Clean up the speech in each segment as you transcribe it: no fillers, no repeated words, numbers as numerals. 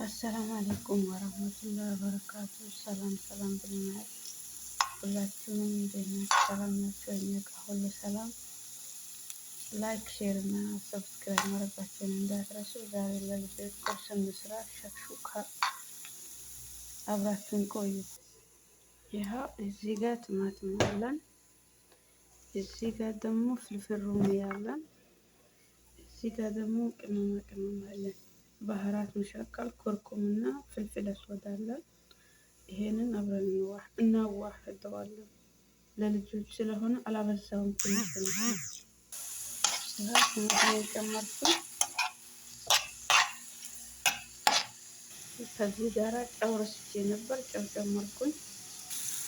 አሰላሙ አለይኩም ወራህመቱላሂ ወበረካቱ። ሰላም ሰላም ብለናል። ሁላችሁም እንዴት ናችሁ? ሰላም ናችሁ? እኛ ጋር ሁሉ ሰላም። ላይክ ሼር እና ሰብስክራይብ ማድረጋችሁን እንዳትረሱ። ዛሬ ለልጆች ቁርስ እንስራ። ሸክሹካ አብራችሁን ቆዩ። ይኸው እዚህ ጋር ቲማቲም አለን። እዚህ ጋር ደግሞ ፍልፍል ሮሚ አለን። እዚህ ጋር ደግሞ ቅመማ ቅመም አለን። ባህራት መሸቀል ኩርኩምና ፍልፍል አስወድ አለን። ይሄንን አብረን እናዋህደዋለን። ለልጆች ስለሆነ አላበዛውም። ትንሽ ጨመርኩኝ። ከዚህ ጋር ጨው ረስቼ ነበር፣ ጨው ጨመርኩኝ።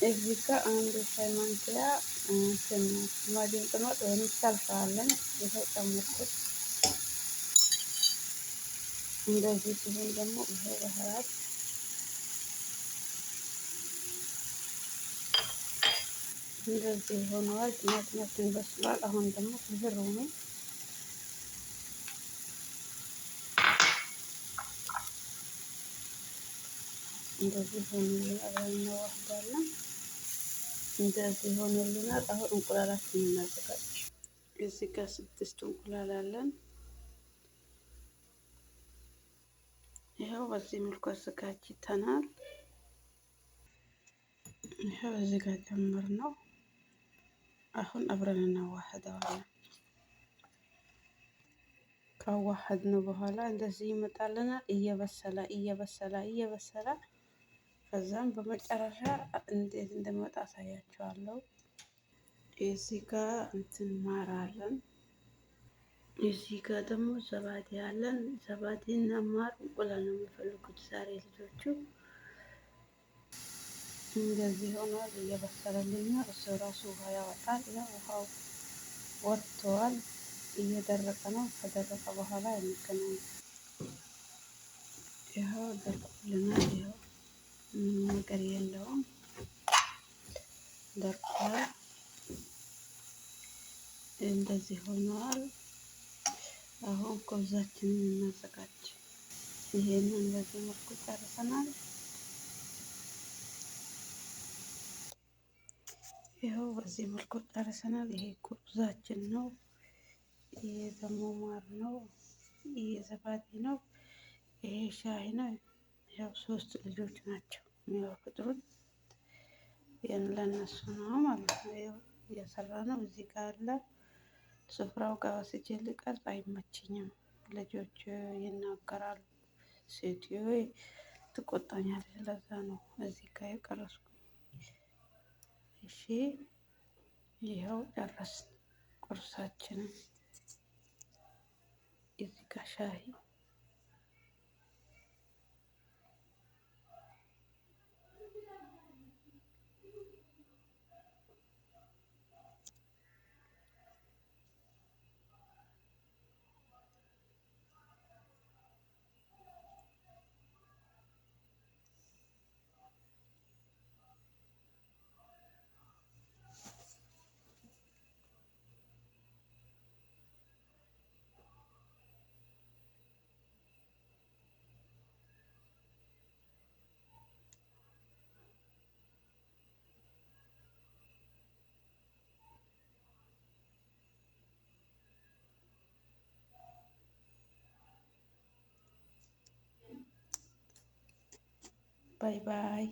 እዚህ ጋር አንድ ሻይ ማንኪያ ማጅን ቅመጥ ወይም ሳልሳ አለን። ይኸው ጨመርኩት። እንደዚህ ሲሆን ደግሞ ይሄ ባህራት እንደዚህ ሆነዋል። ቲማቲማችን በስሏል። አሁን ደግሞ ፍልፍል ሮሚ እንደዚህ ሆኖልናል። አብረን እናዋህዳለን። እንደዚህ ሆኖልናል። አሁን እንቁላላችንን እናዘጋጅ። እዚህ ጋር 6 እንቁላል አለን። ይኸው በዚህ መልኩ አዘጋጅተናል። ይኸው እዚህ ጋር ጨመርነው። አሁን አብረን እናዋህደዋለን። ካዋህድነው በኋላ እንደዚህ ይመጣልናል። እየበሰለ ከዛም በመጨረሻ እንዴት እንደሚወጣ አሳያችኋለሁ። እዚህ ጋር ማር አለን። እዚህ ጋር ደግሞ ዘባዴ አለን። ዘባዴና ማር እንቁላል ነው የሚፈልጉት ዛሬ ልጆቹ። እንደዚህ ሆኗል። እየበሰለልኝ ነው። እሱ ራሱ ውሃ ያወጣል። ውሃው ወጥቷል። እየደረቀ ነው። ከደረቀ በኋላ የሚገናኝ ይኸው ደርቆልናል። ይኸው ምንም ነገር የለውም፣ ደርቋል። እንደዚህ ሆኗል። አሁን ኮዛችንን እናዘጋጅ። ይሄንን በዚህ መልኩ ጨርሰናል። ይኸው በዚህ መልኩ ጨርሰናል። ይሄ ኩብዛችን ነው። ይሄ ደግሞ ማር ነው። ይሄ ዘባዴ ነው። ይሄ ሻይ ነው። ያው 3 ልጆች ናቸው የሚያፈጥሩት። ለነሱ ነው ማለት ነው። ያው እየሰራ ነው። እዚህ ጋር አለ። ስፍራው ጋር ወስጄ ልቀርጽ አይመችኝም። ልጆች ይናገራሉ። ሴትዮ ትቆጣኛለች። ለዛ ነው እዚህ ጋር የቀረጽኩኝ። እሺ ይኸው ጨረስን ቁርሳችንን። እዚህ ጋር ሻይ ባይ ባይ።